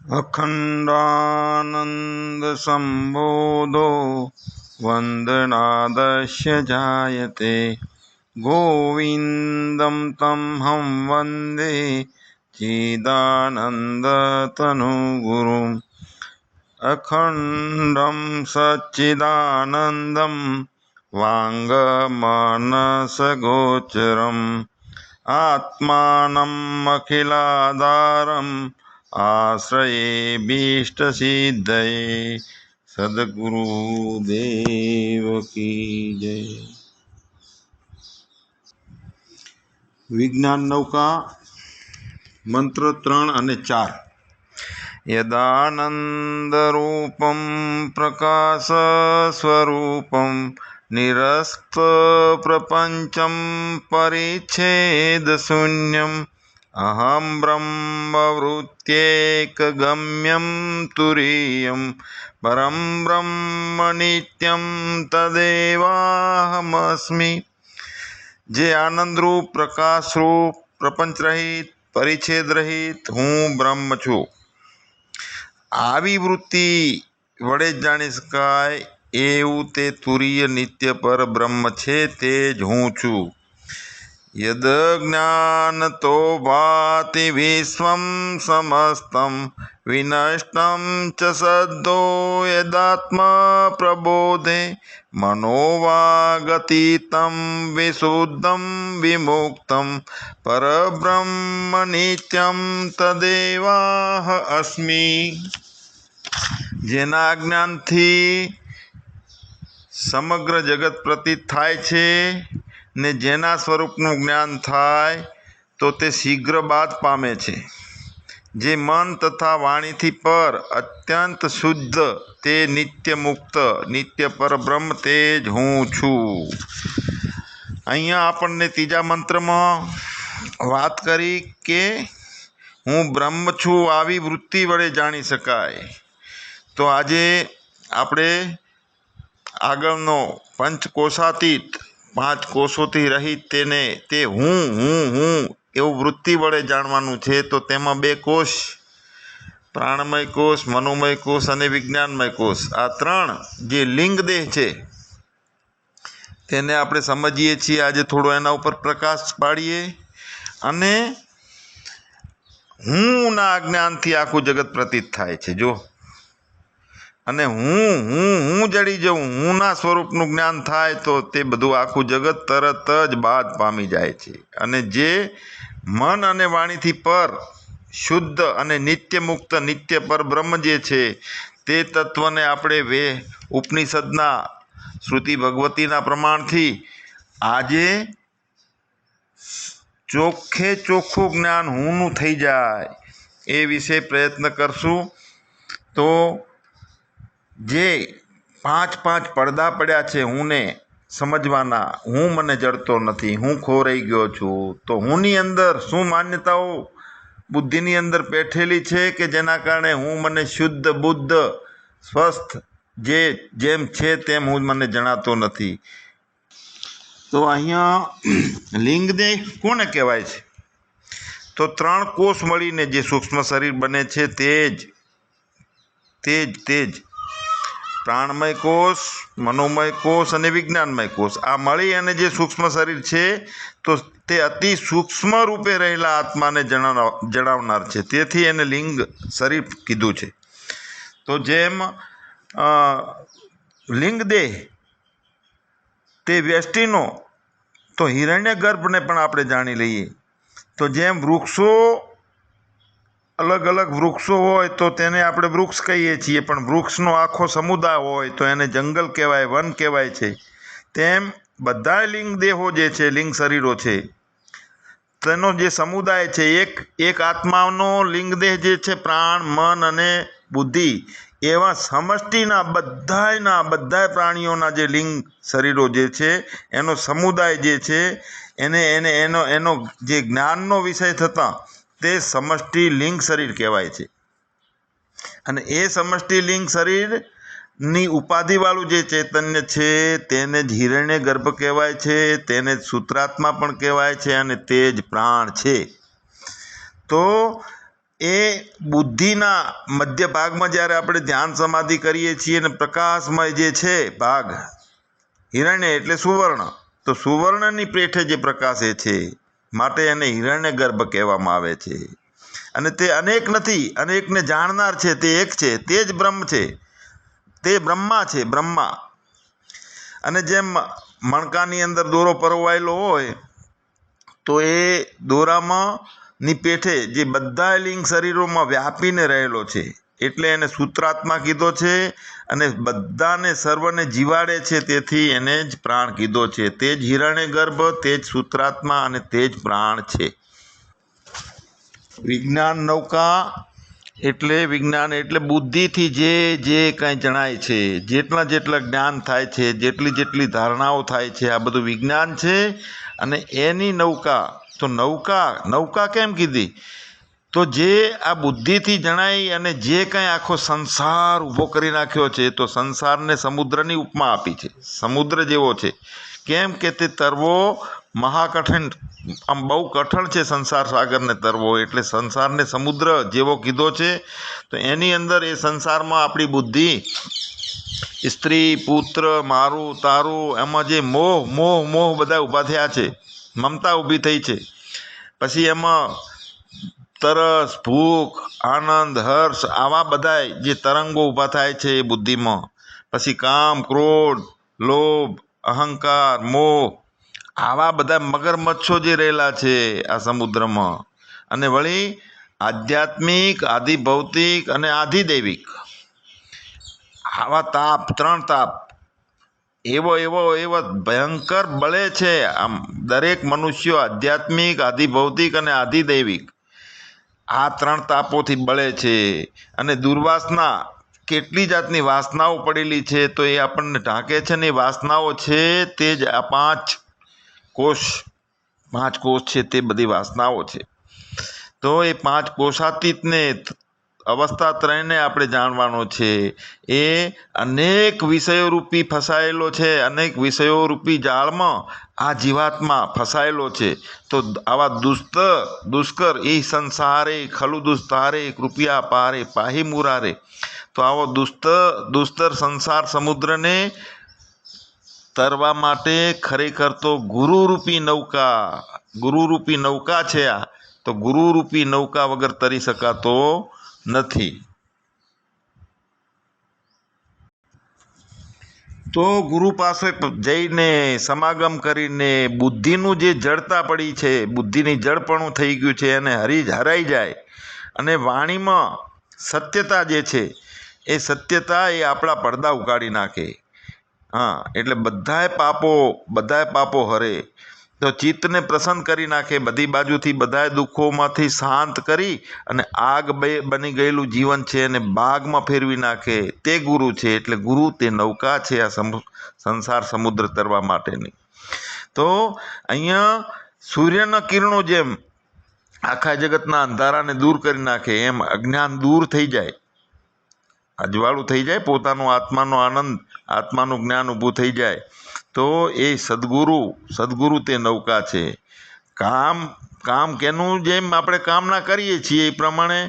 अखण्डानन्द सम्बोधो वन्दनादस्य जायते गोविन्दं तं हं वन्दे चिदानन्दतनुगुरुम् अखण्डं सच्चिदानन्दं वाङ्गमनसगोचरम् आत्मानम् अखिलाधारम् आश्रयेऽभीष्टसिद्धये सद्गुरुदेव की जय। विज्ञान नौका मंत्र 3 અને 4। यदानन्दरूपं प्रकाशस्वरूपं निरस्तप्रपञ्चं परिच्छेदशून्यम् अहं ब्रह्मवृत्त्येकगम्यं तुरीयं परं ब्रह्म नित्यं तदेवाहमस्मि। जे आनंदरूप प्रकाशरूप प्रपंच रहित परिच्छेद रहित हूँ ब्रह्म छूँ। આવી વૃત્તિ વડે જ જાણી શકાય એવું તે તુરીય નિત્ય પર બ્રહ્મ છે, તે જ હું છું। યદ જ્ઞાનતો ભાતિ વિશ્વં સમસ્તં વિનષ્ટં ચ સદ્દો યદાત્મ પ્રબોધે મનોવાગતીतं વિશુદ્ધં વિમુક્तं પરબ્રહ્મ નિત્યં તદેવાહ અસ્મિ। જેના જ્ઞાનથી સમગ્ર જગત પ્રતીત થાય છે ને જેના સ્વરૂપનું જ્ઞાન થાય તો તે શીઘ્ર બાદ પામે છે। જે મન તથા વાણીથી પર અત્યંત શુદ્ધ તે નિત્ય મુક્ત નિત્ય પરબ્રહ્મ તે જ હું છું। અહીંયા આપણને ત્રીજા મંત્રમાં વાત કરી કે હું બ્રહ્મ છું આવી વૃત્તિ વડે જાણી શકાય। તો આજે આપણે આગળનો પંચકોશાતીત 5 કોષોથી રહિત તે હું એવું વૃત્તિ વડે જાણવાનું છે। તો તેમાં 2 કોષ પ્રાણમય કોષ, મનોમય કોષ અને વિજ્ઞાનમય કોષ, આ 3 જે લિંગ દેહ છે તેને આપણે સમજીએ છીએ। આજે થોડો એના ઉપર પ્રકાશ પાડીએ અને હુંના જ્ઞાનથી આખું જગત પ્રતીત થાય છે। જો અને હું જડી જાઉં, હુંના સ્વરૂપનું જ્ઞાન થાય તો તે બધું આખું જગત તરત જ બાદ પામી જાય છે। અને જે મન અને વાણીથી પર શુદ્ધ અને નિત્ય મુક્ત નિત્ય પર બ્રહ્મ જે છે તે તત્વને આપણે ઉપનિષદના શ્રુતિ ભગવતીના પ્રમાણથી આજે ચોખ્ખે ચોખ્ખું જ્ઞાન હુંનું થઈ જાય એ વિશે પ્રયત્ન કરશું। તો જે 5 પડદા પડ્યા છે હુંને સમજવાના, હું મને જડતો નથી, હું ખોરાઈ ગયો છું, તો હુંની અંદર શું માન્યતાઓ બુદ્ધિની અંદર બેઠેલી છે કે જેના કારણે હું મને શુદ્ધ બુદ્ધ સ્વસ્થ જેમ છે તેમ હું મને જણાતો નથી। તો અહીંયા લિંગદેહ કોને કહેવાય છે? તો 3 કોષ મળીને જે સૂક્ષ્મ શરીર બને છે તે જ પ્રાણમય કોષ, મનોમય કોષ અને વિજ્ઞાનમય કોષ, આ મળી અને જે સૂક્ષ્મ શરીર છે તો તે અતિ સૂક્ષ્મ રૂપે રહેલા આત્માને જણાવનાર છે, તેથી એને લિંગ શરીર કીધું છે। તો જેમ લિંગદેહ તે વ્યષ્ટિનો, તો હિરણ્ય ગર્ભને પણ આપણે જાણી લઈએ। તો જેમ વૃક્ષો અલગ અલગ વૃક્ષો હોય તો તેને આપણે વૃક્ષ કહીએ છીએ, પણ વૃક્ષનો આખો સમુદાય હોય તો એને જંગલ કહેવાય, વન કહેવાય છે। તેમ બધા લિંગ દેહો જે છે, લિંગ શરીરો છે, તેનો જે સમુદાય છે એક આત્માનો લિંગદેહ જે છે પ્રાણ, મન અને બુદ્ધિ એવા સમષ્ટિના બધા પ્રાણીઓના જે લિંગ શરીરો જે છે એનો સમુદાય જે છે એનો જે જ્ઞાનનો વિષય થતાં તે સમષ્ટિ લિંગ શરીર કહેવાય છે। અને એ સમષ્ટિ લિંગ શરીરની ઉપાધિવાળું જે ચૈતન્ય છે તેને જ હિરણ્ય ગર્ભ કહેવાય છે, તેને જ સૂત્રાત્મા પણ કહેવાય છે અને તે જ પ્રાણ છે। તો એ બુદ્ધિના મધ્ય ભાગમાં જ્યારે આપણે ધ્યાન સમાધિ કરીએ છીએ ને પ્રકાશમય જે છે ભાગ હિરણ્ય એટલે સુવર્ણ, તો સુવર્ણની પેઠે જે પ્રકાશે છે માટે એને હિરણ્ય ગર્ભ કહેવામાં આવે છે. અને તે અનેક નથી, અનેકને જાણનાર છે, તે એક છે, તે જ બ્રહ્મ છે, તે બ્રહ્મા છે, બ્રહ્મા. અને જેમ મણકાની અંદર દોરો પરોવાયેલો હોય તો એ દોરામાં ની પેઠે જે બધા લિંગ શરીરોમાં વ્યાપીને રહેલો છે એટલે એને સૂત્રાત્મા કીધો છે. અને બધાને સર્વને જીવાડે છે તેથી એને જ પ્રાણ કીધો છે. તે જ હિરણ્ય ગર્ભ, તે જ સૂત્રાત્મા અને તે જ પ્રાણ છે. વિજ્ઞાન નૌકા વિજ્ઞાન એટલે બુદ્ધિથી જે કાંઈ જણાય છે, જેટલા જ્ઞાન થાય છે, જેટલી ધારણાઓ થાય છે, આ બધું વિજ્ઞાન છે. અને એની નૌકા, તો નૌકા કેમ કીધી? તો જે આ બુદ્ધિથી જણાય અને જે કાંઈ આખો સંસાર ઊભો કરી નાખ્યો છે, તો સંસારને સમુદ્રની ઉપમા આપી છે. સમુદ્ર જેવો છે. કેમ કે તે તરવો મહાકઠિન, આમ બહુ કઠણ છે સંસાર સાગરને તરવો, એટલે સંસારને સમુદ્ર જેવો કીધો છે. તો એની અંદર એ સંસારમાં આપણી બુદ્ધિ, સ્ત્રી, પુત્ર, મારું, તારું, એમાં જે મોહ બધા ઊભા થયા છે, મમતા ઊભી થઈ છે. પછી એમાં તરસ, ભૂખ, આનંદ, હર્ષ, આવા બધા જે તરંગો ઊભા થાય છે એ બુદ્ધિમાં. પછી કામ, ક્રોધ, લોભ, અહંકાર, મોહ, આવા બધા મગરમચ્છો જે રહેલા છે આ સમુદ્રમાં. અને વળી આધ્યાત્મિક, આધિભૌતિક અને આધિદૈવિક, આવા તાપ, 3 તાપ એવો ભયંકર બળે છે. આમ દરેક મનુષ્યો આધ્યાત્મિક, આધિભૌતિક અને આધિદૈવિક આ 3 તાપોથી બળે છે. અને દુર્વાસના, કેટલી જાતની વાસનાઓ પડેલી છે, તો એ આપણને ઢાંકે છે ને. એ વાસનાઓ છે તે જ આ 5 કોષ છે, તે બધી વાસનાઓ છે. તો એ 5 કોષાતીતને અવસ્થા 3ને આપણે જાણવાનો છે. એ અનેક વિષયોરૂપી ફસાયેલો છે, અનેક વિષયોરૂપી જાળમાં આ જીવાત્મા ફસાયેલો છે. તો આવા દુષ્કર એ સંસારે ખલુ દુસ્તારે કૃપયા પારે પાહી મુરારે. તો આવો દુસ્તર સંસાર સમુદ્રને તરવા માટે ખરેખર તો ગુરુરૂપી નૌકા છે આ. તો ગુરુરૂપી નૌકા વગર તરી શકાતો નથી. તો ગુરુ પાસે જઈને સમાગમ કરીને બુદ્ધિનું જે જડતા પડી છે, બુદ્ધિની જડપણું થઈ ગયું છે, એને હરાઈ જાય. અને વાણીમાં સત્યતા જે છે એ સત્યતા એ આપણા પડદા ઉગાડી નાખે. એટલે બધાય પાપો હરે. તો ચિત્તને પ્રસન્ન કરી નાખે, બધી બાજુથી બધાય દુઃખોમાંથી શાંત કરી અને આગ બની ગયેલું જીવન છે એને બાગમાં ફેરવી નાખે. તે ગુરુ છે. એટલે ગુરુ તે નૌકા છે આ સંસાર સમુદ્ર તરવા માટેની. તો અહીંયા સૂર્યના કિરણો જેમ આખા જગતના અંધારાને દૂર કરી નાખે, એમ અજ્ઞાન દૂર થઈ જાય, અજવાળું થઈ જાય, પોતાનો આત્માનો આનંદ, આત્માનું જ્ઞાન ઊભું થઈ જાય. તો એ સદગુરુ તે નૌકા છે. કામ કેનું જેમ આપણે કામના કરીએ છીએ એ પ્રમાણે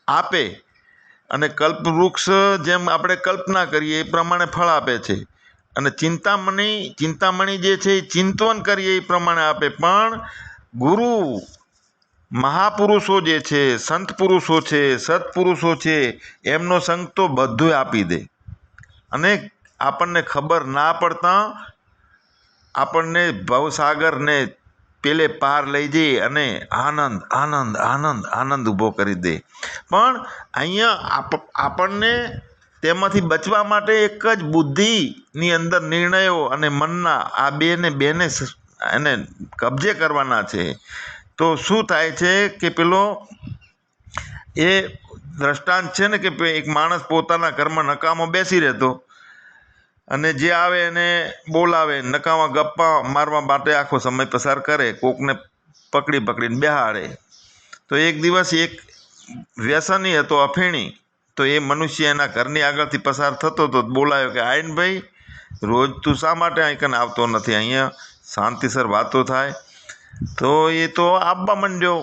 આપે. અને કલ્પવૃક્ષ જેમ આપણે કલ્પના કરીએ એ પ્રમાણે ફળ આપે છે. અને ચિંતામણી જે છે એ ચિંતવન કરીએ એ પ્રમાણે આપે. પણ ગુરુ મહાપુરુષો જે છે, સંત પુરુષો છે, સત્પુરુષો છે, એમનો સંગ તો બધું આપી દે. અને આપણને ખબર ના પડતા આપણને ભવસાગરને પેલે પાર લઈ જઈ અને આનંદ ઊભો કરી દે. પણ અહીંયા આપણને તેમાંથી બચવા માટે એક જ બુદ્ધિની અંદર નિર્ણયો અને મનના આ બેને એને કબજે કરવાના છે. તો શું થાય છે કે પેલો એ દ્રષ્ટાંત છે ને કે એક માણસ પોતાના ઘરમાં નકામો બેસી રહેતો અને જે આવે એને બોલાવે, નકામા ગપ્પા મારવા માટે આખો સમય પસાર કરે, કોકને પકડીને બેહાડે. તો એક દિવસ એક વ્યસની હતો, અફીણી. તો એ મનુષ્ય એના ઘરની આગળથી પસાર થતો તો બોલાયો કે આયન ભાઈ, રોજ તું શા માટે અહીં કને આવતો નથી? અહીંયા શાંતિસર વાતો થાય. તો એ તો આવવા માંડ્યો.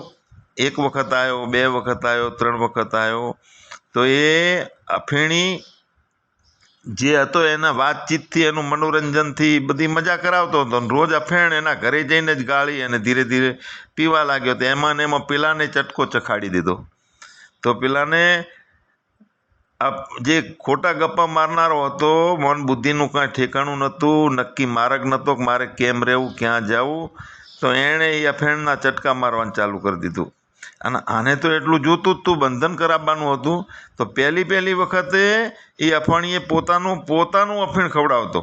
એક વખત આવ્યો, 2 વખત આવ્યો, 3 વખત આવ્યો, તો એ અફીણી જે હતો એના વાતચીતથી, એનું મનોરંજનથી બધી મજા કરાવતો હતો. રોજ અફેણ એના ઘરે જઈને જ ગાળી અને ધીરે ધીરે પીવા લાગ્યો. તો એમાં ને એમાં પેલાને ચટકો ચખાડી દીધો. તો પેલાને જે ખોટા ગપ્પા મારનારો હતો, મન બુદ્ધિનું કાંઈ ઠેકાણું નહોતું, નક્કી માર્ગ નહોતો કે મારે કેમ રહેવું, ક્યાં જવું, તો એણે એ અફેણના ચટકા મારવાનું ચાલુ કરી દીધું. અને આને તો એટલું જોતું જ તું, બંધન કરાવવાનું હતું. તો પહેલી વખતે એ અફાણીએ પોતાનું અફીણ ખવડાવતો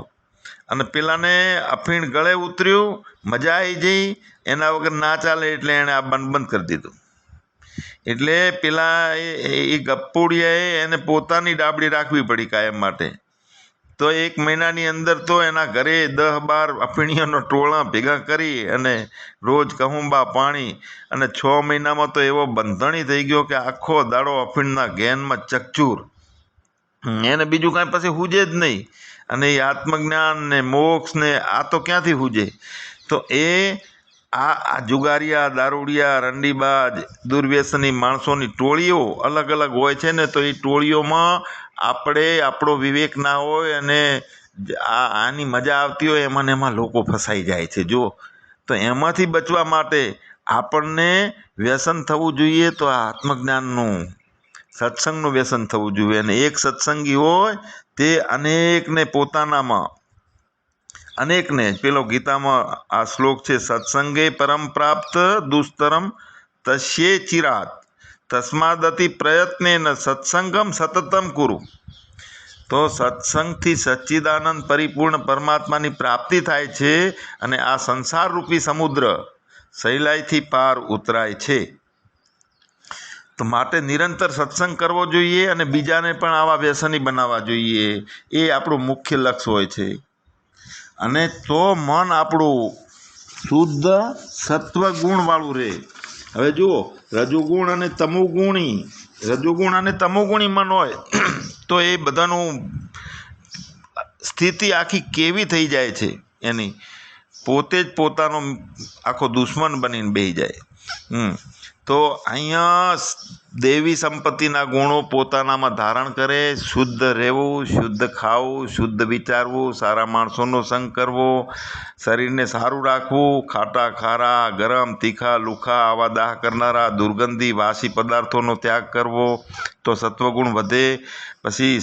અને પેલાને અફીણ ગળે ઉતર્યું, મજા આવી જઈ, એના વગર ના ચાલે એટલે એણે આ બંધ કરી દીધું. એટલે પેલા એ ગપ્પુડિયાએ એને પોતાની ડાબડી રાખવી પડી કાયમ માટે. તો 1 મહિનાની અંદર તો એના ઘરે 10-12 અફીણીઓનો ટોળા ભેગા કરી અને રોજ કહુંબા પાણી, અને 6 મહિનામાં તો એવો બંધણી થઈ ગયો કે આખો દાડો અફીણના ઘેનમાં ચકચૂર. એને બીજું કાંઈ પછી હુજે જ નહીં. અને એ આત્મજ્ઞાન ને મોક્ષ ને આ તો ક્યાંથી હુજે? તો આ જુગારિયા, દારૂડિયા, રંડીબાજ, દુર્વ્યસની માણસોની ટોળીઓ અલગ અલગ હોય છે ને, તો એ ટોળીઓમાં આપણો વિવેક ના હોય અને આની મજા આવતી હોય, એમાં લોકો ફસાઈ જાય છે. જો તો એમાંથી બચવા માટે આપણને વ્યસન થવું જોઈએ તો આ આત્મજ્ઞાનનું, સત્સંગનું વ્યસન થવું જોઈએ. અને એક સત્સંગી હોય તે અનેકને પેલો ગીતામાં આ શ્લોક છે, સત્સંગે પરમ પ્રાપ્ત દુસ્તરમ તસ્યે ચિરાત તસ્માદતિ પ્રયત્નેન સત્સંગમ સતતમ કુરુ. તો સત્સંગથી સચ્ચિદાનંદ પરિપૂર્ણ પરમાત્માની પ્રાપ્તિ થાય છે અને આ સંસાર રૂપી સમુદ્ર સહેલાઈથી પાર ઉતરાય છે. તો માટે નિરંતર સત્સંગ કરવો જોઈએ અને બીજાને પણ આવા વ્યસની બનાવવા જોઈએ. એ આપણું મુખ્ય લક્ષ્ય હોય છે. અને તો મન આપણું શુદ્ધ સત્વગુણવાળું રહે. હવે જુઓ, રજોગુણ અને તમોગુણી મન હોય તો એ બધાનું સ્થિતિ આખી કેવી થઈ જાય છે, એની પોતે જ પોતાનો આખો દુશ્મન બનીને બેસી જાય. તો અહીંયા દેવી સંપત્તિના ગુણો પોતાનામાં ધારણ કરે, શુદ્ધ રહેવું, શુદ્ધ ખાવું, શુદ્ધ વિચારવું, સારા માણસોનો સંગ કરવો, શરીરને સારું રાખવું, ખાટા ખારા, ગરમ તીખા લુખા આવા દાહ કરનારા દુર્ગંધી વાસી પદાર્થોનો ત્યાગ કરવો, તો સત્વગુણ વધે. પછી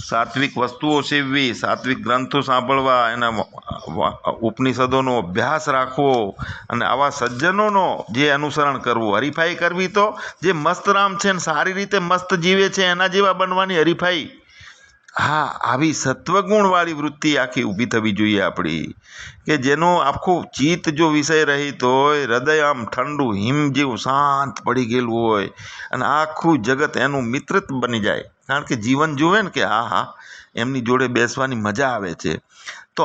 સાત્વિક વસ્તુઓ સેવવી, સાત્વિક ગ્રંથો સાંભળવા, એના ઉપનિષદોનો અભ્યાસ રાખવો અને આવા સજ્જનોનો જે અનુસરણ કરવું. હરીફાઈ કરવી તો જે મસ્તરામ છે ને સારી રીતે મસ્ત જીવે છે એના જેવા બનવાની હરીફાઈ. હા, આવી સત્વગુણવાળી વૃત્તિ આખી ઊભી થવી જોઈએ આપણી, કે જેનો આખું ચિત્ત જો વિષય રહિત હોય, હૃદય આમ ઠંડુ હિમ જેવું શાંત પડી ગયેલું હોય અને આખું જગત એનું મિત્ર બની જાય. કારણ કે જીવન જુએ ને કે હા એમની જોડે બેસવાની મજા આવે છે. તો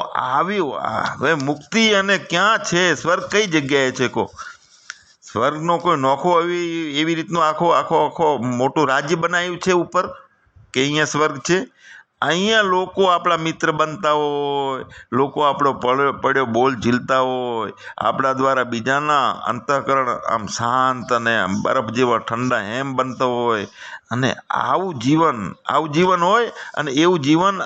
હવે મુક્તિ અને ક્યાં છે, સ્વર્ગ કઈ જગ્યાએ છે? સ્વર્ગનો કોઈ નોખો એવી રીતનું આખો મોટું રાજ્ય બનાવ્યું છે ઉપર કે અહીંયા સ્વર્ગ છે? અહીંયા લોકો આપણા મિત્ર બનતા હોય, લોકો આપણો પડ્યો બોલ ઝીલતા હોય, આપણા દ્વારા બીજાના અંતઃકરણ આમ શાંત અને બરફ જેવા ઠંડા હેમ બનતો હોય. અને આવું જીવન હોય અને એવું જીવન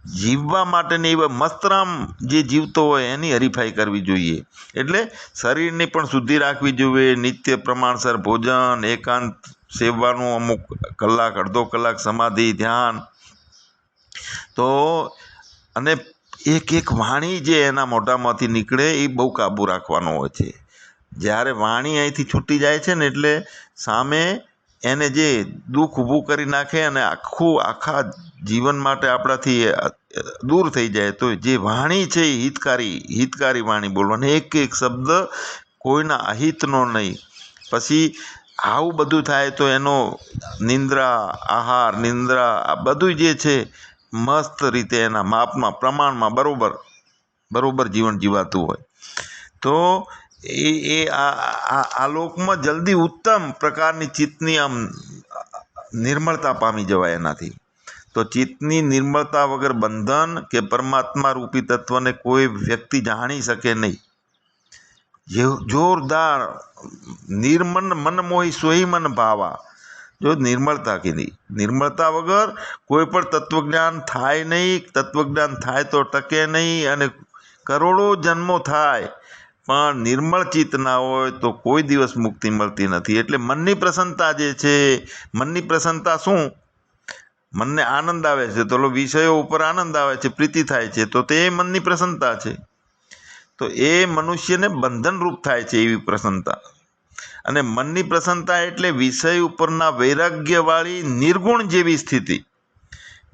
જીવવા માટેની એવા મસ્તરામ જે જીવતો હોય એની હરીફાઈ કરવી જોઈએ. એટલે શરીરની પણ શુદ્ધિ રાખવી જોઈએ, નિત્ય પ્રમાણસર ભોજન, એકાંત સેવવાનું, અમુક કલાક અડધો કલાક સમાધિ ધ્યાન. તો અને એક વાણી જે એના મોઢામાંથી નીકળે એ બહુ કાબૂ રાખવાનો હોય છે. જ્યારે વાણી અહીંથી છૂટી જાય છે ને એટલે સામે એને જે દુઃખ ઊભું કરી નાખે અને આખા જીવન માટે આપણાથી દૂર થઈ જાય. તો જે વાણી છે એ હિતકારી વાણી બોલવાની, એક શબ્દ કોઈના અહિતનો નહીં. પછી આવું બધું થાય તો એનો નિંદ્રા આ બધું જે છે મસ્ત રીતે એના માપમાં પ્રમાણમાં બરોબર જીવન જીવાતું હોય. તો આ લોકમાં જલ્દી ઉત્તમ પ્રકારની ચિત્તની આમ નિર્મળતા પામી જવાય એનાથી. તો ચિત્તની નિર્મળતા વગર બંધન કે પરમાત્મા રૂપી તત્વને કોઈ વ્યક્તિ જાણી શકે નહીં. જોરદાર નિર્મન મન મોહી સોહી મન ભાવા. જો નિર્મળતા કીધી, નિર્મળતા વગર કોઈ પણ તત્વજ્ઞાન થાય નહીં. તત્વજ્ઞાન થાય તો ટકે નહીં, અને કરોડો જન્મો થાય પણ નિર્મળ ચિત્ત ના હોય તો કોઈ દિવસ મુક્તિ મળતી નથી. એટલે મનની પ્રસન્નતા જે છે, મનની પ્રસન્નતા શું? મનને આનંદ આવે છે, તો વિષયો ઉપર આનંદ આવે છે, પ્રીતિ થાય છે, તો તે મનની પ્રસન્નતા છે. તો એ મનુષ્યને બંધનરૂપ થાય છે એવી પ્રસન્નતા. અને મનની પ્રસન્નતા એટલે વિષય ઉપરના વૈરાગ્યવાળી નિર્ગુણ જેવી સ્થિતિ.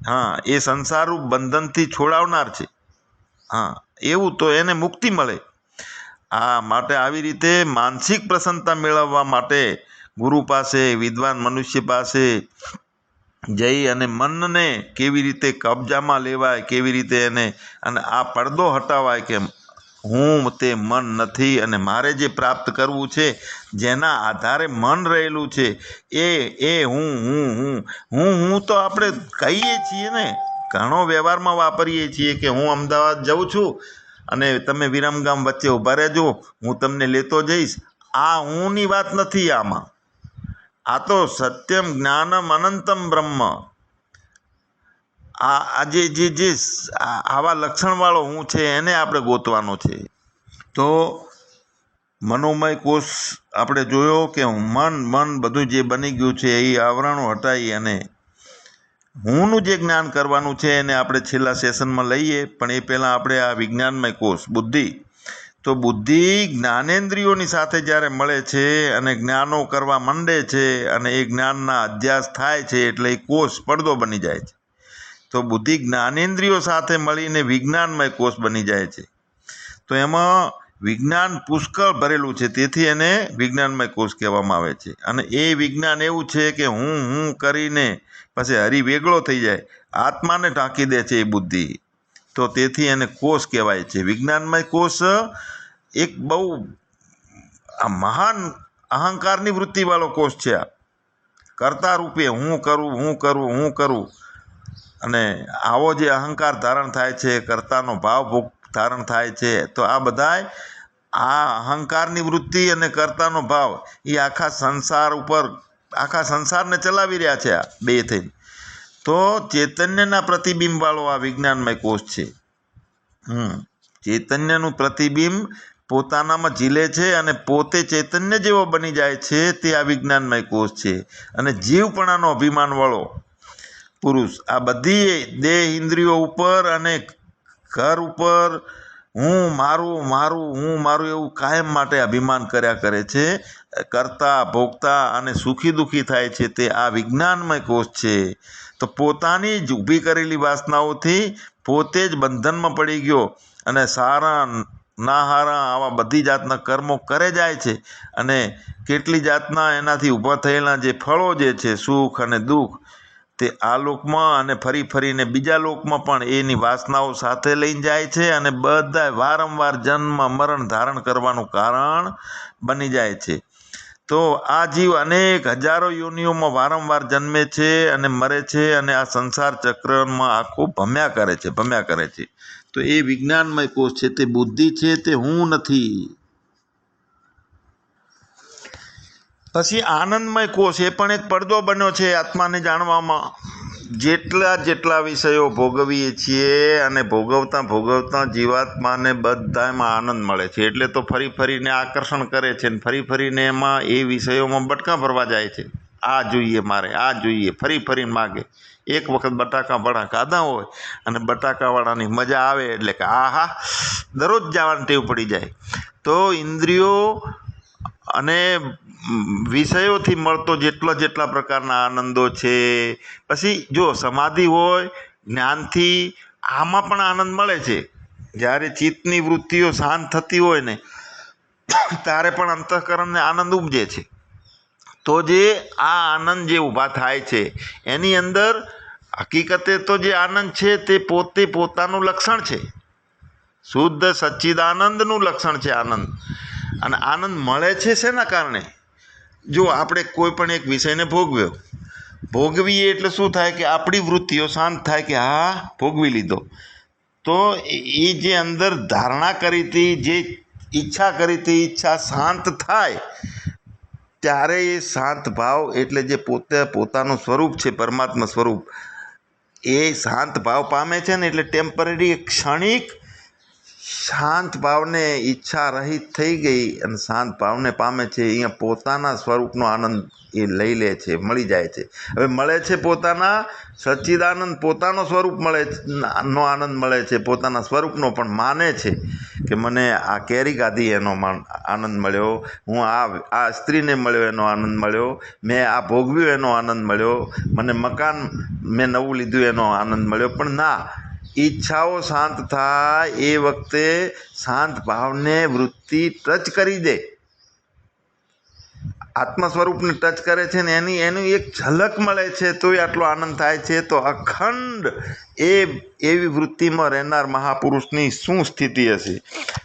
હા, એ સંસારરૂપ બંધનથી છોડાવનાર છે. હા, એવું તો એને મુક્તિ મળે. માટે આવી રીતે માનસિક પ્રસન્નતા મેળવવા માટે ગુરુ પાસે, વિદ્વાન મનુષ્ય પાસે જઈ અને મનને કેવી રીતે કબજામાં લેવાય, કેવી રીતે એને, અને આ પડદો હટાવાય કે હું તે મન નથી, અને મારે જે પ્રાપ્ત કરવું છે, જેના આધારે મન રહેલું છે, એ હું તો આપણે કહીએ છીએ ને, ઘણો વ્યવહારમાં વાપરીએ છીએ કે હું અમદાવાદ જાઉં છું અને તમે વિરમગામ વચ્ચે ઊભા રહેજો, હું તમને લેતો જઈશ. આ હુંની વાત નથી આમાં. આ તો સત્યમ જ્ઞાનમ અનંતમ બ્રહ્મ. આ જે આવા લક્ષણવાળો હું છે એને આપણે ગોતવાનો છે. તો મનોમય કોષ આપણે જોયો કે મન બધું જે બની ગયું છે એ આવરણો હટાવી અને હુંનું જે જ્ઞાન કરવાનું છે એને આપણે છેલ્લા સેશનમાં લઈએ. પણ એ પહેલાં આપણે આ વિજ્ઞાનમય કોષ બુદ્ધિ, તો બુદ્ધિ જ્ઞાનેન્દ્રિયોની સાથે જ્યારે મળે છે અને જ્ઞાનો કરવા માંડે છે અને એ જ્ઞાનના અધ્યાસ થાય છે એટલે એ કોષ પડદો બની જાય છે. તો બુદ્ધિ જ્ઞાનેન્દ્રિયો સાથે મળીને વિજ્ઞાનમય કોષ બની જાય છે. તો એમાં વિજ્ઞાન પુષ્કળ ભરેલું છે, તેથી એને વિજ્ઞાનમય કોષ કહેવામાં આવે છે. અને એ વિજ્ઞાન એવું છે કે હું કરીને પછી હરિ વેગળો થઈ જાય, આત્માને ઢાંકી દે છે એ બુદ્ધિ. તો તેથી એને કોષ કહેવાય છે. વિજ્ઞાનમય કોષ એક બહુ મહાન અહંકારની વૃત્તિવાળો કોષ છે. આ કર્તા રૂપે હું કરું અને આવો જે અહંકાર ધારણ થાય છે, કર્તાનો ભાવ ધારણ થાય છે, તો આ બધાય આ અહંકારની વૃત્તિ અને કર્તાનો ભાવ એ આખા સંસારને ચલાવી રહ્યા છે આ બે થઈને. તો ચૈતન્યના પ્રતિબિંબવાળો આ વિજ્ઞાનમય કોષ છે. ચૈતન્યનું પ્રતિબિંબ પોતાનામાં ઝીલે છે અને પોતે ચૈતન્ય જેવો બની જાય છે, તે આ વિજ્ઞાનમય કોષ છે. અને જીવપણાનો અભિમાનવાળો પુરુષ આ બધી દેહ ઇન્દ્રિયો ઉપર અને ઘર ઉપર હું મારું એવું કાયમ માટે અભિમાન કર્યા કરે છે. કરતા ભોગતા અને સુખી દુઃખી થાય છે, તે આ વિજ્ઞાનમય કોષ છે. તો પોતાની જ ઊભી કરેલી વાસનાઓથી પોતે જ બંધનમાં પડી ગયો અને સારા ના હારા આવા બધી જાતના કર્મો કરે જાય છે. અને કેટલી જાતના એનાથી ઊભા થયેલા જે ફળો જે છે, સુખ અને દુઃખ, તે આ લોકમાં અને ફરીને બીજા લોકમાં પણ એની વાસનાઓ સાથે લઈને જાય છે. અને બધા વારંવાર જન્મ મરણ ધારણ કરવાનું કારણ બની જાય છે. તો આ જીવ અનેક હજારો યોનિઓમાં વારંવાર જન્મે છે અને મરે છે અને આ સંસાર ચક્રમાં આખું ભમ્યા કરે છે. તો એ વિજ્ઞાનમય કોષ છે, તે બુદ્ધિ છે, તે હું નથી. પછી આનંદમય કોષ, એ પણ એક પડદો બન્યો છે આત્માને જાણવામાં. જેટલા વિષયો ભોગવીએ છીએ અને ભોગવતા જીવાત્માને બધામાં આનંદ મળે છે. એટલે તો ફરીને આકર્ષણ કરે છે, ને ફરીને એમાં એ વિષયોમાં બટકા ભરવા જાય છે. આ જોઈએ મારે, આ જોઈએ, ફરીને માગે. એક વખત બટાકા ખાધા હોય અને બટાકાવાળાની મજા આવે એટલે કે આહા, દરરોજ જવાની ટેવ પડી જાય. તો ઇન્દ્રિયો અને વિષયોથી મળતો જેટલા પ્રકારના આનંદો છે. પછી જો સમાધિ હોય, જ્ઞાનથી આમાં પણ આનંદ મળે છે. જ્યારે ચિત્તની વૃત્તિઓ શાંત થતી હોય ને, ત્યારે પણ અંતઃકરણને આનંદ ઉપજે છે. તો જે આ આનંદ જે ઊભા થાય છે એની અંદર હકીકતે તો જે આનંદ છે તે પોતાનું લક્ષણ છે. શુદ્ધ સચ્ચિદાનંદનું લક્ષણ છે આનંદ. અને આનંદ મળે છે શેના કારણે? જો આપણે કોઈ પણ એક વિષયને ભોગવીએ એટલે શું થાય કે આપણી વૃત્તિઓ શાંત થાય કે હા, ભોગવી લીધો. તો એ જે અંદર ધારણા કરી હતી, જે ઈચ્છા કરી તે ઈચ્છા શાંત થાય ત્યારે એ શાંત ભાવ એટલે જે પોતાનું સ્વરૂપ છે પરમાત્મા સ્વરૂપ એ શાંત ભાવ પામે છે ને એટલે ટેમ્પરરી ક્ષણિક શાંત ભાવને ઈચ્છા રહિત થઈ ગઈ અને શાંત ભાવને પામે છે. અહીંયા પોતાના સ્વરૂપનો આનંદ એ લઈ લે છે, મળી જાય છે. હવે મળે છે પોતાના સચ્ચિદાનંદ, પોતાનો સ્વરૂપ નો આનંદ મળે છે, પોતાના સ્વરૂપનો, પણ માને છે કે મને આ કેરી ખાધી એનો આનંદ મળ્યો, હું આ સ્ત્રીને મળ્યો એનો આનંદ મળ્યો, મેં આ ભોગવ્યું એનો આનંદ મળ્યો, મને મકાન મેં નવું લીધું એનો આનંદ મળ્યો. પણ ના, ઈચ્છાઓ શાંત થાય એ વખતે શાંત ભાવને વૃત્તિ ટચ કરી દે, આત્મ સ્વરૂપને ટચ કરે છે ને એની એક ઝલક મળે છે તોય આટલો આનંદ થાય છે. તો અખંડ એવી વૃત્તિમાં રહેનાર મહાપુરુષની શું સ્થિતિ હશે?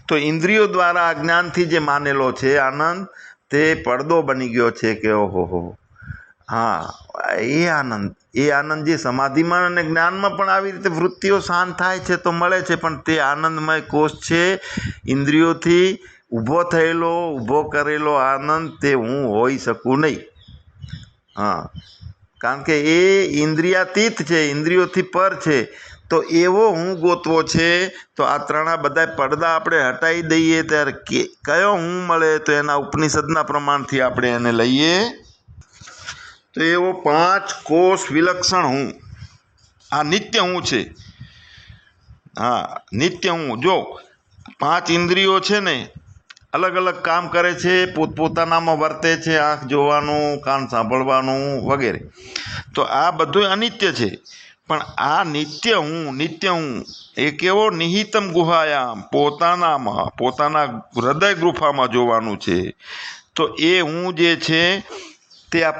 તો ઇન્દ્રિયો દ્વારા અજ્ઞાનથી જે માનેલો છે આનંદ, તે પડદો બની ગયો છે કે ઓહો, હા, એ આનંદ જે સમાધિમાં અને જ્ઞાનમાં પણ આવી રીતે વૃત્તિઓ શાંત થાય છે તો મળે છે, પણ તે આનંદમય કોષ છે ઇન્દ્રિયોથી ઊભો કરેલો આનંદ, તે હું હોઈ શકું નહીં. હા, કારણ કે એ ઇન્દ્રિયાતીત છે, ઇન્દ્રિયોથી પર છે. તો એવો હું ગોતવો છે. તો આ બધા પડદા આપણે હટાવી દઈએ ત્યારે કયો હું મળે? તો એના ઉપનિષદના પ્રમાણથી આપણે એને લઈએ તો એવો 5 કોષ વિલક્ષણ હું, આ નિત્ય હું છે. હા, નિત્ય હું. જો 5 ઇન્દ્રિયો છે ને અલગ અલગ કામ કરે છે, પોતપોતાનામાં વર્તે છે, આંખ જોવાનું, કાન સાંભળવાનું વગેરે. તો આ બધું અનિત્ય છે. પણ આ નિત્ય હું એ કેવો? નિહિતમ ગુહાયામ, પોતાના હૃદય ગુફામાં જોવાનું છે. તો એ હું જે છે તે આ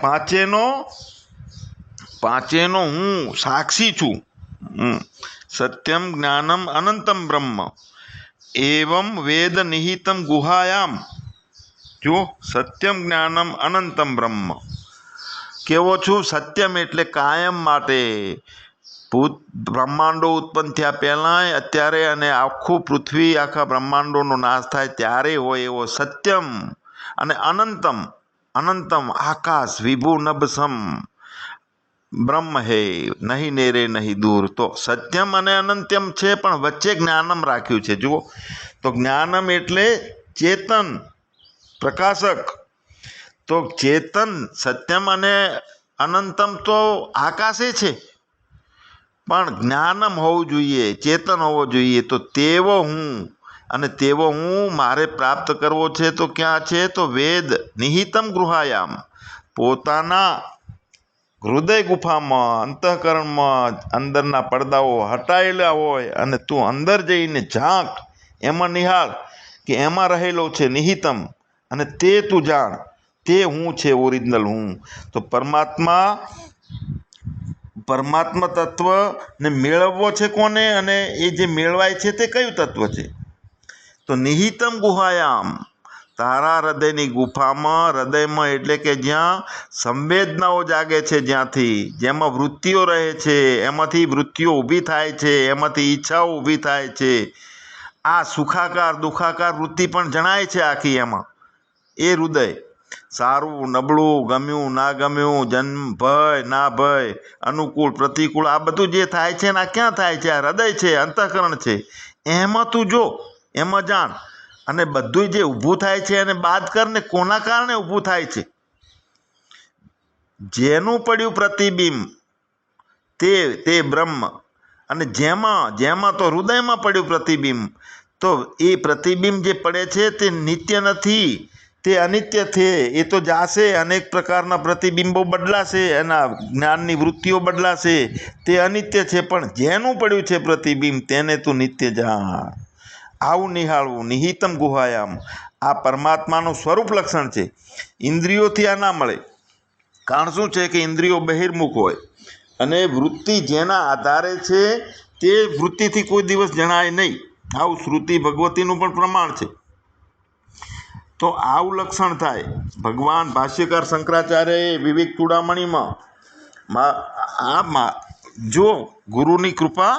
પાંચેનો હું સાક્ષી છું. સત્યમ જ્ઞાનમ અનંતમ બ્રહ્મ એવમ વેદ નિહિતમ ગુહાયામ. જો સત્યમ જ્ઞાનમ અનંતમ બ્રહ્મ કેવો છું? સત્યમ એટલે કાયમ માટે. બ્રહ્માંડો ઉત્પન્ન થયા પહેલાં, અત્યારે અને આખું પૃથ્વી, આખા બ્રહ્માંડોનો નાશ થાય ત્યારે હોય એવો સત્યમ. અને અનંતમ આકાશ, વિભુ નભસમ બ્રહ્મ હે, નહીં નેરે નહીં દૂર. તો સત્યમ અને અનંત્યમ છે, પણ વચ્ચે જ્ઞાનમ રાખ્યું છે. જુઓ, તો જ્ઞાનમ એટલે ચેતન, પ્રકાશક. તો ચેતન સત્યમ અને અનંતમ તો આકાશે છે, પણ જ્ઞાનમ હોવું જોઈએ, ચેતન હોવો જોઈએ. તો તેવો હું, અને તેવો હું મારે પ્રાપ્ત કરવો છે. તો ક્યાં છે? તો વેદ નિહિતમ ગૃહાયામ, પોતાના હૃદય ગુફામાં, અંતઃકરણમાં અંદરના પડદાઓ હટાયેલા હોય અને તું અંદર જઈને ઝાંક, એમાં નિહાળ કે એમાં રહેલો છે નિહિતમ, અને તે તું જાણ, તે હું છે, ઓરિજિનલ હું. તો પરમાત્મા તત્વને મેળવવો છે કોને? અને એ જે મેળવાય છે તે કયું તત્વ છે? તો નિહિતમ ગુહાયામ, તારા હૃદયની ગુફામાં, હૃદયમાં એટલે કે જ્યાં સંવેદનાઓ જાગે છે, જેમાં વૃત્તિઓ રહે છે, એમાંથી વૃત્તિઓ ઊભી થાય છે, એમાંથી ઈચ્છાઓ ઊભી થાય છે. આ સુખાકાર દુખાકાર વૃત્તિ પણ જણાય છે આખી એમાં. એ હૃદય સારું નબળું, ગમ્યું ના ગમ્યું, જન્મ ભય ના ભય, અનુકૂળ પ્રતિકૂળ, આ બધું જે થાય છે ને આ ક્યાં થાય છે? આ હૃદય છે, અંતઃકરણ છે. એમાં તું જો, એમાં જાણ. અને બધું જે ઊભું થાય છે એને બાદ કરને, કોના કારણે ઊભું થાય છે? જેનું પડ્યું પ્રતિબિંબ તે બ્રહ્મ. અને જેમાં તો હૃદયમાં પડ્યું પ્રતિબિંબ. તો એ પ્રતિબિંબ જે પડે છે તે નિત્ય નથી, તે અનિત્ય છે. એ તો જાશે, અનેક પ્રકારના પ્રતિબિંબો બદલાશે, એના જ્ઞાનની વૃત્તિઓ બદલાશે, તે અનિત્ય છે. પણ જેનું પડ્યું છે પ્રતિબિંબ તેને તું નિત્ય જાણ. આવું નિહાળવું, નિહિતમ ગુહાયામ. આ પરમાત્માનું સ્વરૂપ લક્ષણ છે. ઇન્દ્રિયોથી આ ના મળે. કારણ શું છે કે ઇન્દ્રિયો બહિર્મુખ હોય અને વૃત્તિ જેના આધારે છે તે વૃત્તિથી કોઈ દિવસ જણાય નહીં. આવું શ્રુતિ ભગવતીનું પણ પ્રમાણ છે. તો આવું લક્ષણ થાય. ભગવાન ભાષ્યકાર શંકરાચાર્ય વિવેક ચૂડામણીમાં જો ગુરુની કૃપા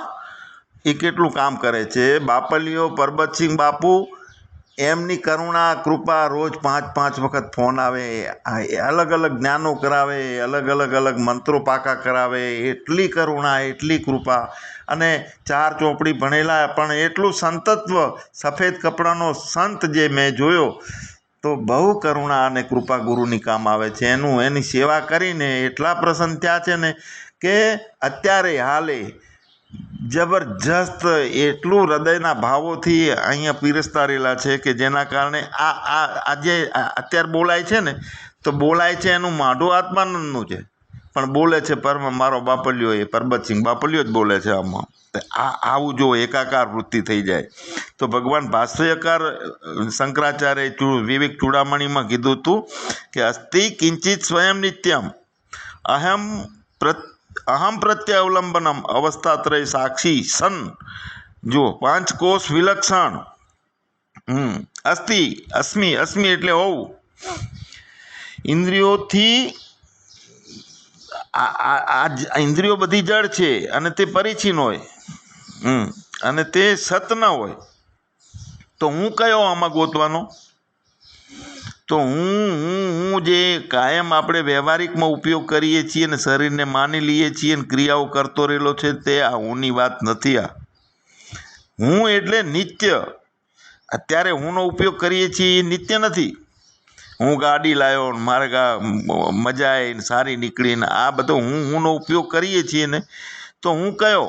એ કેટલું કામ કરે છે. બાપલીઓ પરબતસિંહ બાપુ એમની કરુણા કૃપા રોજ 5-5 વખત ફોન આવે, અલગ અલગ જ્ઞાનો કરાવે, અલગ મંત્રો પાકા કરાવે, એટલી કરુણા એટલી કૃપા. અને 4 ચોપડી ભણેલા પણ એટલું સંતત્વ, સફેદ કપડાનો સંત જે મેં જોયો તો બહુ કરુણા અને કૃપા ગુરુની કામ આવે છે. એની સેવા કરીને એટલા પ્રસન્ન થયા છે ને કે અત્યારે હાલે જબરજસ્ત એટલું હૃદયના ભાવોથી અહીંયા પીરસતા રહેલા છે કે જેના કારણે આજે અત્યારે બોલાય છે ને તો બોલાય છે એનું માઢું આત્માનંદનું છે, પણ બોલે છે મારો બાપલિયો, એ પરબતસિંહ બાપલિયો જ બોલે છે. આમાં આવું જો એકાકાર વૃત્તિ થઈ જાય તો ભગવાન ભાષ્યકાર શંકરાચાર્ય વિવેક ચૂડામણીમાં કીધું હતું કે અસ્તિ કિંચિત સ્વયં નિત્યમ અહમ પ્રત્યાવલંબનમ અવસ્થાત્રય સાક્ષી સન. જો 5 કોષ વિલક્ષણ અસ્મિ એટલે હોવું. ઇન્દ્રિયોથી ઇન્દ્રિયો બધી જડ છે અને તે પરિચિન હોય અને તે સત ન હોય તો હું કયો આમાં ગોતવાનો? તો હું જે કાયમ આપણે વ્યવહારિકમાં ઉપયોગ કરીએ છીએ ને શરીરને માની લઈએ છીએ ને ક્રિયાઓ કરતો રહેલો છે તે આ હુંની વાત નથી. આ હું એટલે નિત્ય. અત્યારે હુંનો ઉપયોગ કરીએ છીએ એ નિત્ય નથી. હું ગાડી લાવ્યો ને મારે મજા આવી સારી નીકળીને આ બધો હુંનો ઉપયોગ કરીએ છીએ ને તો હું કયો?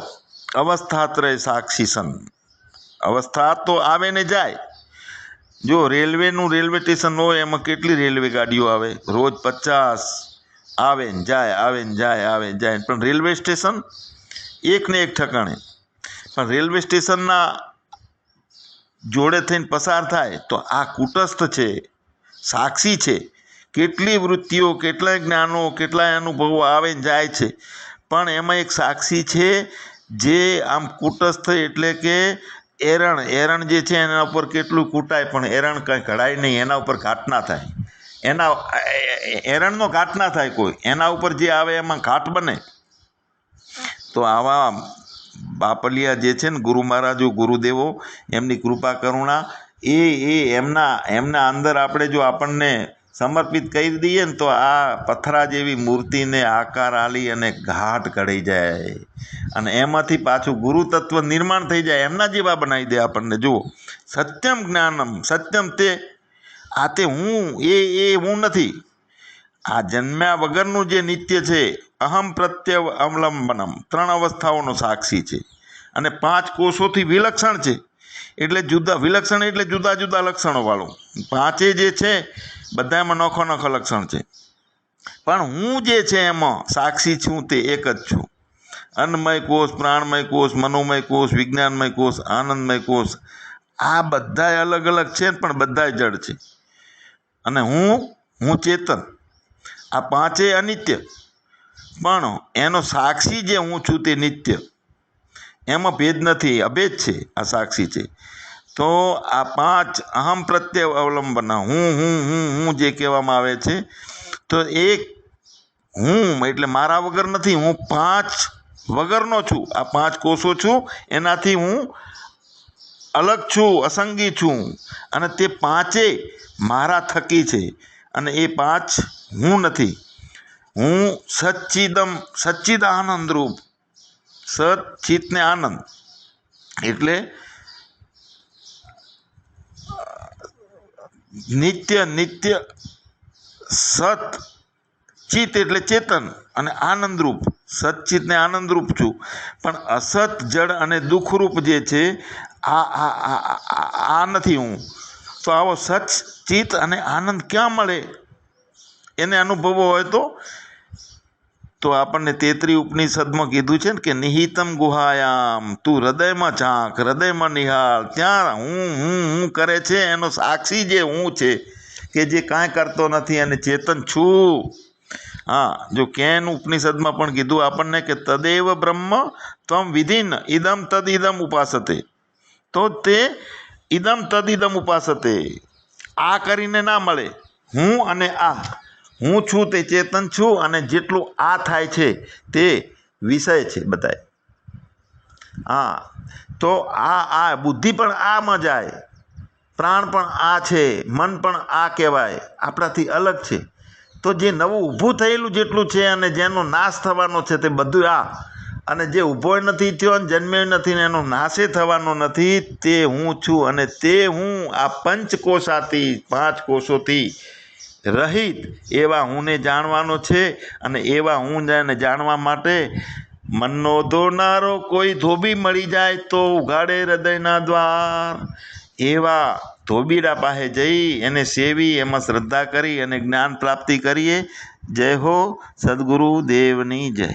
અવસ્થાત્રય સાક્ષી સન. અવસ્થા તો આવે ને જાય. જો રેલવે સ્ટેશન હોય એમાં કેટલી રેલવે ગાડીઓ આવે, રોજ 50 આવે ને જાય આવે ને જાય આવે ને જાય, પણ રેલવે સ્ટેશન એક ને એક ઠકાણે. પણ રેલવે સ્ટેશનના જોડે થઈને પસાર થાય તો આ કુટસ્થ છે, સાક્ષી છે. કેટલી વૃત્તિઓ, કેટલાય જ્ઞાનો, કેટલાય અનુભવો આવે ને જાય છે, પણ એમાં એક સાક્ષી છે જે આમ કુટસ્થ એટલે કે એરણ જે છે એના ઉપર કેટલું કૂટાય પણ એરણ કંઈ ઘડાય નહીં, એના ઉપર ઘાટ ના થાય, એરણનો ઘાટ ના થાય કોઈ, એના ઉપર જે આવે એમાં ઘાટ બને. તો આવા બાપલિયા જે છે ને ગુરુ મહારાજો, ગુરુદેવો, એમની કૃપા કરુણા એમના અંદર આપણે જો આપણને સમર્પિત કરી દઈએ ને તો આ પથરા જેવી મૂર્તિને આકાર આલી અને ઘાટ ઘડાઈ જાય અને એમાંથી પાછું ગુરુ તત્વ નિર્માણ થઈ જાય, એમના જેવા બનાવી દે આપણને. જુઓ, સત્યમ જ્ઞાનમ, સત્યમ તે હું નથી. આ જન્મ્યા વગરનું જે નિત્ય છે, અહમ પ્રત્યવલંબનમ 3 અવસ્થાઓનો સાક્ષી છે અને 5 કોષોથી વિલક્ષણ છે. એટલે વિલક્ષણ એટલે જુદા જુદા લક્ષણોવાળું. 5 જે છે બધામાં નોખો લક્ષણ છે, પણ હું જે છે એમાં સાક્ષી છું તે એક જ છું. અન્નમય કોષ, પ્રાણમય કોષ, મનોમય કોષ, વિજ્ઞાનમય કોષ, આનંદમય કોષ, આ બધાય અલગ અલગ છે પણ બધાય જડ છે. અને હું ચેતન. આ 5 અનિત્ય, પણ એનો સાક્ષી જે હું છું તે નિત્ય. એમાં ભેદ નથી, અભેદ છે, આ સાક્ષી છે. તો આ 5 અહમ પ્રત્યે અવલંબન, હું જે કહેવામાં આવે છે તો એક હું એટલે મારા વગર નથી, હું 5 વગરનો છું. આ 5 કોષો છું, એનાથી હું અલગ છું, અસંગી છું, અને તે 5 મારા થકી છે. અને એ 5 હું નથી. હું સચ્ચિદ આનંદ રૂપ. સત, ચિત ને આનંદ એટલે નિત્ય સત, ચિત એટલે ચેતન અને આનંદરૂપ. સચ્ચિત ને આનંદરૂપ છું, પણ અસત, જડ અને દુઃખરૂપ જે છે આ નથી હું. તો આવો સચ, ચિત અને આનંદ ક્યાં મળે? એને અનુભવો હોય તો આપણને 33 ઉપનિષદમાં કીધું છે ને કે નિહિતમ ગુહાયામ, તું હૃદયમાં ઝાંક, હૃદયમાં નિહાળ. ત્યાં હું કરે છે એનો સાક્ષી જે હું છે કે જે કાંઈ કરતો નથી અને ચેતન છું. હા, જો કેન ઉપનિષદમાં પણ કીધું આપણને કે તદેવ બ્રહ્મ ત્વમ વિધિન ઇદમ તદ ઇદમ ઉપાસતે. તો તે ઇદમ તદ ઇદમ ઉપાસતે, આ કરીને ના મળે. હું અને આ, હું છું તે ચેતન છું અને જેટલું આ થાય છે તે વિષય છે બધાય. હા, તો આ બુદ્ધિ પણ આમાં જાય. પ્રાણ પણ આ છે, મન પણ આ કહેવાય, આપણાથી અલગ છે. તો જે નવું ઊભું થયેલું જેટલું છે અને જેનો નાશ થવાનો છે તે બધું આ, અને જે ઊભો નથી થયો અને જન્મ્યો નથી ને એનો નાશે થવાનો નથી, તે હું છું. અને તે હું આ પંચકોશાથી, 5 કોષોથી રહિત એવા હુંને જાણવાનો છે. અને એવા હું જાણવા માટે મનનો ધોનારો કોઈ ધોબી મળી જાય તો ઉઘાડે હૃદયના દ્વાર. એવા ધોબીડા પાસે જઈ એને સેવી, એમાં શ્રદ્ધા કરી અને જ્ઞાન પ્રાપ્તિ કરીએ. જય હો સદગુરુ દેવની જય.